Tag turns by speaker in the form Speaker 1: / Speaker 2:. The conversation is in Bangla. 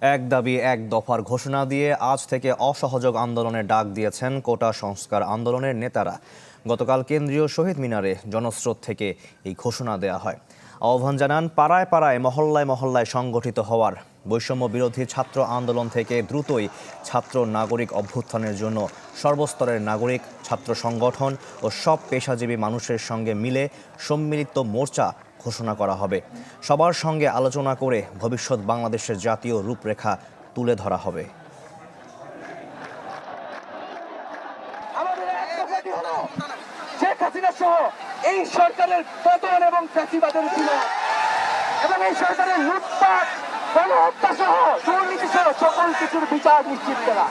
Speaker 1: এক দাবি এক দফার ঘোষণা দিয়ে আজ থেকে অসহযোগ আন্দোলনের ডাক দিয়েছেন কোটা সংস্কার আন্দোলনের নেতারা। গতকাল কেন্দ্রীয় শহীদ মিনারে জনস্রোত থেকে এই ঘোষণা দেয়া হয়। আহ্বান জানান পাড়ায় পাড়ায় মহল্লায় মহল্লায় সংগঠিত হওয়ার। বৈষম্য বিরোধী ছাত্র আন্দোলন থেকে দ্রুতই ছাত্র নাগরিক অভ্যুত্থানের জন্য সর্বস্তরের নাগরিক, ছাত্র সংগঠন ও সব পেশাজীবী মানুষের সঙ্গে মিলে সম্মিলিত মোর্চা ঘোষণা করা হবে। সবার সঙ্গে আলোচনা করে ভবিষ্যৎ বাংলাদেশের জাতীয় রূপরেখা তুলে ধরা হবে।
Speaker 2: শেখ হাসিনা সহ এই সরকারের পতন এবং ফ্যাসিবাদের ছিল এবং এই সরকারের লুটপাট, গণহত্যা সহ দুর্নীতি সহ সকল কিছুর বিচার নিশ্চিত করা।